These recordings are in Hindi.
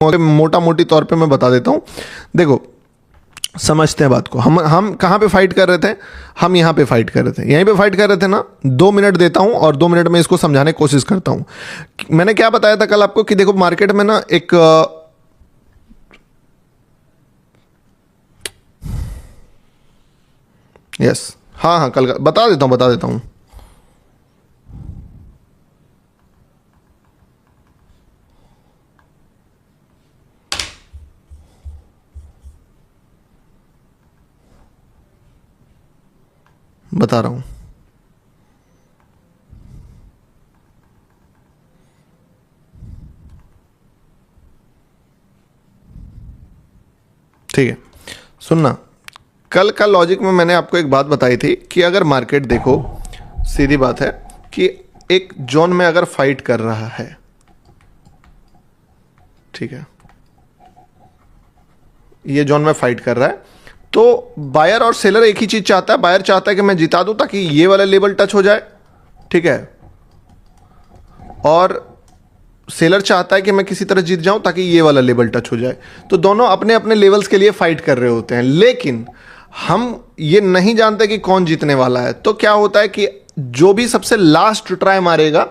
मोटा मोटी तौर पे मैं बता देता हूँ। देखो, समझते हैं बात को। हम कहाँ पे फाइट कर रहे थे? हम यहाँ पे फाइट कर रहे थे, यहीं पे फाइट कर रहे थे ना। 2 मिनट देता हूँ और 2 मिनट में इसको समझाने की कोशिश करता हूँ। मैंने क्या बताया था कल आपको कि देखो मार्केट में ना एक यस, हाँ कल का बता देता हूँ। बता रहा हूँ। ठीक है, सुनना। कल का लॉजिक में मैंने आपको एक बात बताई थी कि अगर मार्केट देखो, सीधी बात है कि एक जोन में अगर फाइट कर रहा है, ठीक है, ये जोन में फाइट कर रहा है, तो बायर और सेलर एक ही चीज चाहता है। बायर चाहता है कि मैं जिता दूं ताकि ये वाला लेवल टच हो जाए, ठीक है, और सेलर चाहता है कि मैं किसी तरह जीत जाऊं ताकि ये वाला लेवल टच हो जाए। तो दोनों अपने अपने लेवल्स के लिए फाइट कर रहे होते हैं, लेकिन हम ये नहीं जानते कि कौन जीतने वाला है। तो क्या होता है कि जो भी सबसे लास्ट ट्राई मारेगा,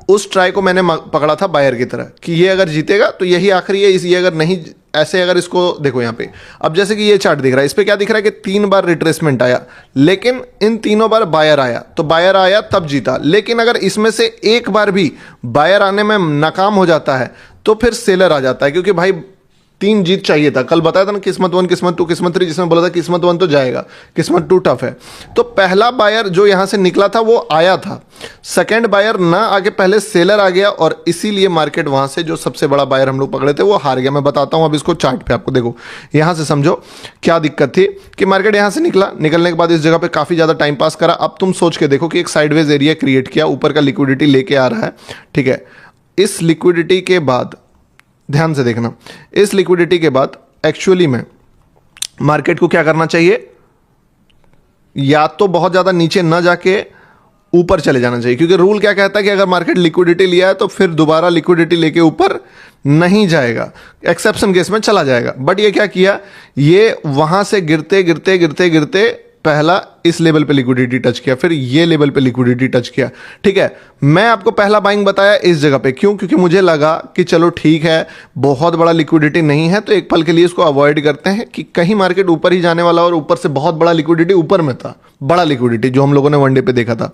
उस ट्राई को मैंने पकड़ा था बायर की तरह कि ये अगर जीतेगा तो यही आखिरी है, ये अगर नहीं, ऐसे अगर इसको देखो यहाँ पे, अब जैसे कि ये चार्ट दिख रहा है, इस पे क्या दिख रहा है कि 3 बार रिट्रेसमेंट आया, लेकिन इन तीनों बार बायर आया, तो बायर आया तब जीता। लेकिन अगर इसमें से एक बार भी बायर आने में नाकाम हो जाता है तो फिर सेलर आ जाता है, क्योंकि भाई 3 जीत चाहिए था। कल बताया था ना, किस्मत 1, किस्मत 2, किस्मत 3, जिसमें बोला था किस्मत 1 तो जाएगा, किस्मत 2 टफ है। तो पहला बायर जो यहां से निकला था वो आया था, सेकंड बायर ना आगे पहले सेलर आ गया, और इसीलिए मार्केट वहां से जो सबसे बड़ा बायर हम लोग पकड़े थे वो हार गया। मैं बताता हूं अब इसको चार्ट पे आपको, देखो यहां से समझो क्या दिक्कत थी कि मार्केट यहां से निकला, निकलने के बाद इस जगह पे काफी ज्यादा टाइम पास करा। अब तुम सोच के देखो कि एक साइडवेज एरिया क्रिएट किया, ऊपर का लिक्विडिटी लेके आ रहा है, ठीक है। इस लिक्विडिटी के बाद ध्यान से देखना, इस लिक्विडिटी के बाद एक्चुअली में मार्केट को क्या करना चाहिए? या तो बहुत ज्यादा नीचे न जाके ऊपर चले जाना चाहिए, क्योंकि रूल क्या कहता है कि अगर मार्केट लिक्विडिटी लिया है तो फिर दोबारा लिक्विडिटी लेके ऊपर नहीं जाएगा, एक्सेप्शन केस में चला जाएगा। बट ये क्या किया, ये वहां से गिरते गिरते गिरते गिरते पहला इस लेवल पे लिक्विडिटी टच किया, फिर ये लेवल पे लिक्विडिटी टच किया, ठीक है। मैं आपको पहला बाइंग बताया इस जगह पे, क्यों? क्योंकि मुझे लगा कि चलो ठीक है, बहुत बड़ा लिक्विडिटी नहीं है, तो एक पल के लिए इसको अवॉइड करते हैं कि कहीं मार्केट ऊपर ही जाने वाला, और ऊपर से बहुत बड़ा लिक्विडिटी ऊपर में था, बड़ा लिक्विडिटी जो हम लोगों ने वनडे पे देखा था।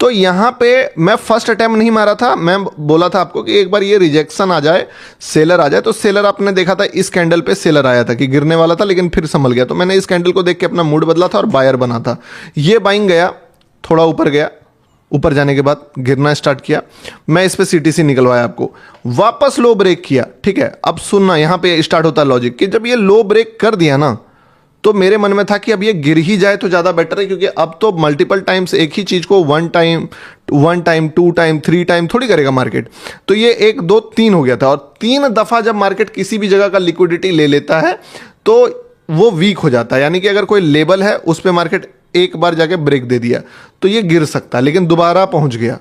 तो यहां पे मैं फर्स्ट अटेम्प्ट नहीं मारा था, मैं बोला था आपको कि एक बार ये रिजेक्शन आ जाए, सेलर आ जाए। तो सेलर आपने देखा था इस कैंडल पे सेलर आया था कि गिरने वाला था, लेकिन फिर संभल गया। तो मैंने इस कैंडल को देख के अपना मूड बदला था और बायर बना था। ये बाइंग गया, थोड़ा ऊपर गया, ऊपर जाने के बाद गिरना स्टार्ट किया, मैं इस पे सीटीसी निकलवाया आपको, वापस लो ब्रेक किया, ठीक है। अब सुनना, यहां पे स्टार्ट होता है लॉजिक कि जब ये लो ब्रेक कर दिया ना, तो मेरे मन में था कि अब ये गिर ही जाए तो ज्यादा बेटर है, क्योंकि अब तो मल्टीपल टाइम्स एक ही चीज को 1 टाइम 2 टाइम 3 टाइम थोड़ी करेगा मार्केट। तो ये 1 2 3 हो गया था, और 3 दफा जब मार्केट किसी भी जगह का लिक्विडिटी ले लेता है तो वो वीक हो जाता है। यानी कि अगर कोई लेवल है उस पर मार्केट एक बार जाके ब्रेक दे दिया तो ये गिर सकता है, लेकिन दोबारा पहुंच गया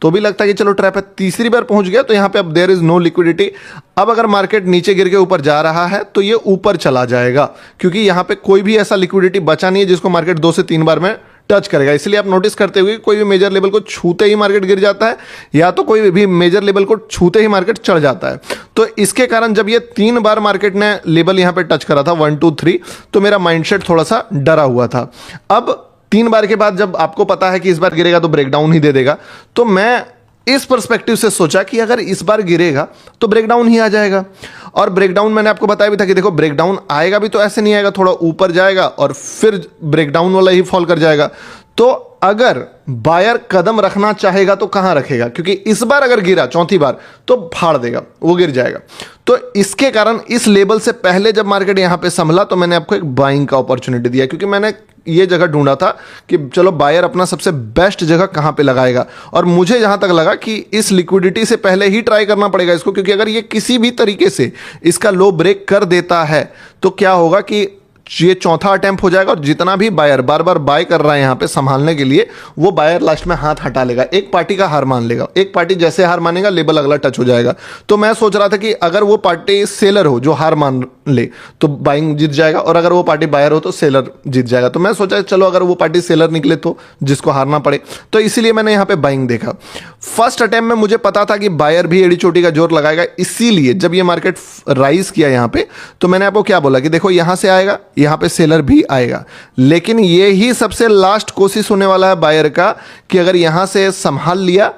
तो भी लगता है कि चलो ट्रैप है, तीसरी बार पहुंच गया तो यहां पे अब देयर इज नो लिक्विडिटी। अब अगर मार्केट नीचे गिर के ऊपर जा रहा है तो ये ऊपर चला जाएगा, क्योंकि यहां पे कोई भी ऐसा लिक्विडिटी बचा नहीं है जिसको मार्केट 2 से 3 बार में टच करेगा। इसलिए आप नोटिस करते हुए कोई भी मेजर लेवल को छूते ही मार्केट गिर जाता है, या तो कोई भी मेजर लेवल को छूते ही मार्केट चढ़ जाता है। तो इसके कारण जब ये 3 बार मार्केट ने लेवल यहां पे टच करा था 1 2 3, तो मेरा माइंडसेट थोड़ा सा डरा हुआ था। अब 3 बार के बाद जब आपको पता है कि इस बार गिरेगा तो ब्रेकडाउन ही दे देगा, तो मैं इस पर्सपेक्टिव से सोचा कि अगर इस बार गिरेगा तो ब्रेकडाउन ही आ जाएगा। और ब्रेकडाउन मैंने आपको बताया भी था कि देखो ब्रेकडाउन आएगा भी तो ऐसे नहीं आएगा, थोड़ा ऊपर जाएगा और फिर ब्रेकडाउन वाला ही फॉल कर जाएगा। तो अगर बायर कदम रखना चाहेगा तो कहां रखेगा, क्योंकि इस बार अगर गिरा चौथी बार तो फाड़ देगा, वो गिर जाएगा। तो इसके कारण इस लेवल से पहले जब मार्केट यहां पे संभला तो मैंने आपको एक बाइंग का अपॉर्चुनिटी दिया, क्योंकि मैंने ये जगह ढूंढा था कि चलो बायर अपना सबसे बेस्ट जगह कहां पे लगाएगा। और मुझे जहां तक लगा कि इस लिक्विडिटी से पहले ही ट्राई करना पड़ेगा इसको, क्योंकि अगर ये किसी भी तरीके से इसका लो ब्रेक कर देता है तो क्या होगा कि ये चौथा अटेम्प्ट हो जाएगा और जितना भी बायर बार बार बाय कर रहा है यहाँ पे संभालने के लिए, वो बायर लास्ट में हाथ हटा लेगा, एक पार्टी का हार मान लेगा। एक पार्टी जैसे हार मानेगा लेवल अगला टच हो जाएगा। तो मैं सोच रहा था कि अगर वो पार्टी सेलर हो जो हार मान ले तो बाइंग जीत जाएगा, और अगर वो पार्टी बायर हो तो सेलर जीत जाएगा। तो मैं सोचा चलो अगर वो पार्टी सेलर निकले तो जिसको हारना पड़े, तो इसीलिए मैंने यहाँ पे बाइंग देखा। फर्स्ट अटेम्प्ट में मुझे पता था कि बायर भी एड़ी चोटी का जोर लगाएगा, इसीलिए जब ये मार्केट राइज किया यहाँ पे तो मैंने आपको क्या बोला कि देखो यहां से आएगा, यहां पे सेलर भी आएगा, लेकिन ये ही सबसे लास्ट कोशिश होने वाला है बायर का कि अगर यहां से संभाल लिया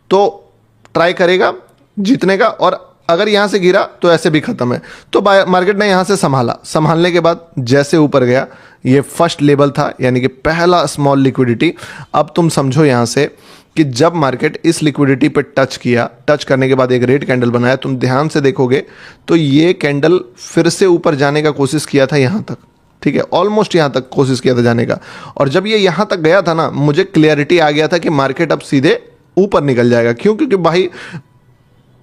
तो ट्राई करेगा जीतने का, और अगर यहां से गिरा तो ऐसे भी खत्म है। तो मार्केट ने यहां से संभाला, संभालने के बाद जैसे ऊपर गया, ये फर्स्ट लेवल था यानी कि पहला स्मॉल लिक्विडिटी। अब तुम समझो यहां से कि जब मार्केट इस लिक्विडिटी पे टच किया, टच करने के बाद एक रेड कैंडल बनाया, तुम ध्यान से देखोगे तो ये कैंडल फिर से ऊपर जाने का कोशिश किया था यहां तक, ठीक है, ऑलमोस्ट यहां तक कोशिश किया था जाने का। और जब ये यहां तक गया था ना, मुझे क्लियरिटी आ गया था कि मार्केट अब सीधे ऊपर निकल जाएगा। क्यों? क्योंकि भाई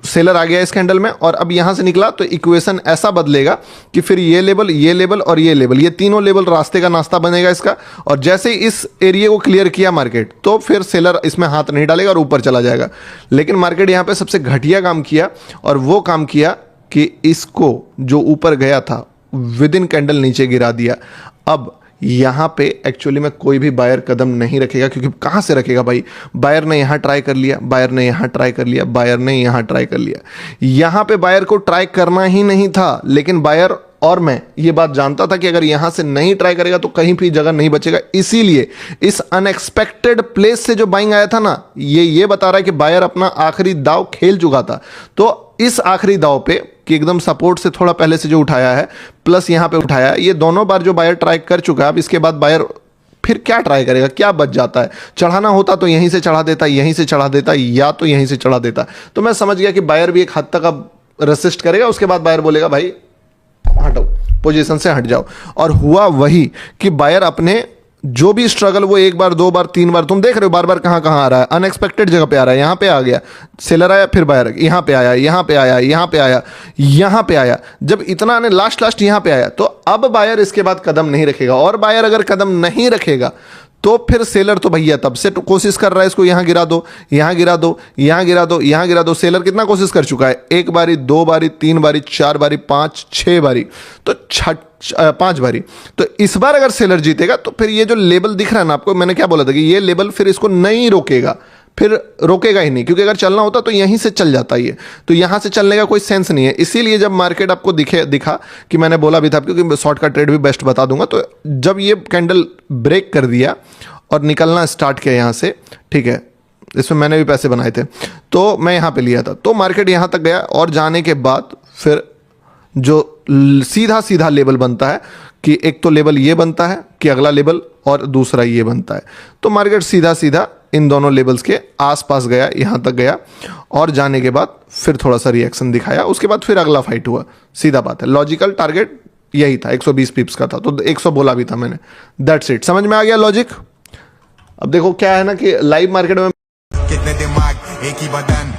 सेलर आ गया इस कैंडल में और अब यहां से निकला तो इक्वेशन ऐसा बदलेगा कि फिर ये लेवल और ये लेवल, ये तीनों लेवल रास्ते का नाश्ता बनेगा इसका। और जैसे ही इस एरिया को क्लियर किया मार्केट, तो फिर सेलर इसमें हाथ नहीं डालेगा और ऊपर चला जाएगा। लेकिन मार्केट यहां पे सबसे घटिया काम किया, और वो काम किया कि इसको जो ऊपर गया था विद इन कैंडल नीचे गिरा दिया। अब यहां पे एक्चुअली में कोई भी बायर कदम नहीं रखेगा, क्योंकि कहां से रखेगा भाई? बायर ने यहां ट्राई कर लिया, बायर ने यहां ट्राई कर लिया, बायर ने यहां ट्राई कर लिया। यहां पे बायर को ट्राई करना ही नहीं था, लेकिन बायर और मैं ये बात जानता था कि अगर यहां से नहीं ट्राई करेगा तो कहीं भी जगह नहीं बचेगा। इसीलिए इस अनएक्सपेक्टेड प्लेस से जो बाइंग आया था ना, ये बता रहा है कि बायर अपना आखिरी दाव खेल चुका था। तो इस आखिरी दाव पे कि एकदम सपोर्ट से थोड़ा पहले से जो उठाया है प्लस यहां पे उठाया है, ये दोनों बार जो बायर ट्राई कर चुका है, अब इसके बाद बायर फिर क्या ट्राई करेगा? क्या बच जाता है? चढ़ाना होता तो यहीं से चढ़ा देता, यहीं से चढ़ा देता, या तो यहीं से चढ़ा देता। तो मैं समझ गया कि बायर भी एक हद तक अब रेसिस्ट करेगा, उसके बाद बायर बोलेगा भाई हटो, पोजीशन से हट जाओ। और हुआ वही कि बायर अपने जो भी स्ट्रगल वो एक बार, दो बार, तीन बार, तुम देख रहे हो बार बार कहां कहां आ रहा है, अनएक्सपेक्टेड जगह पे आ रहा है। यहां पे आ गया सेलर, आया, फिर बायर यहां पे आया, यहां पे आया, यहां पे आया, यहां पे आया। जब इतना आने लास्ट यहां पे आया, तो अब बायर इसके बाद कदम नहीं रखेगा। और बायर अगर कदम नहीं रखेगा तो फिर सेलर तो भैया तब से तो कोशिश कर रहा है इसको यहां गिरा दो, यहां गिरा दो, यहां गिरा दो, यहां गिरा दो। सेलर कितना कोशिश कर चुका है? एक बारी, दो बारी, तीन बारी, चार बारी, पांच, छह बारी, तो पांच बारी। तो इस बार अगर सेलर जीतेगा तो फिर ये जो लेवल दिख रहा है ना आपको, मैंने क्या बोला था कि ये लेवल फिर इसको नहीं रोकेगा, फिर रोकेगा ही नहीं, क्योंकि अगर चलना होता तो यहीं से चल जाता ये, तो यहां से चलने का कोई सेंस नहीं है। इसीलिए जब मार्केट आपको दिखा कि मैंने बोला भी था, क्योंकि शॉर्ट का ट्रेड भी बेस्ट बता दूंगा, तो जब ये कैंडल ब्रेक कर दिया और निकलना स्टार्ट किया यहां से, ठीक है, इसमें मैंने भी पैसे बनाए थे, तो मैं यहां पे लिया था, तो मार्केट यहां तक गया और जाने के बाद फिर जो सीधा लेवल बनता है कि एक तो लेवल ये बनता है कि अगला लेवल, और दूसरा ये बनता है। तो मार्केट सीधा इन दोनों लेवल्स के आसपास गया, यहां तक गया, और जाने के बाद फिर थोड़ा सा रिएक्शन दिखाया, उसके बाद फिर अगला फाइट हुआ। सीधा बात है, लॉजिकल टारगेट यही था, 120 पिप्स का था, तो 100 बोला भी था मैंने। दैट्स इट, समझ में आ गया लॉजिक? अब देखो क्या है ना कि लाइव मार्केट में कितने दिमाग एक ही बदन,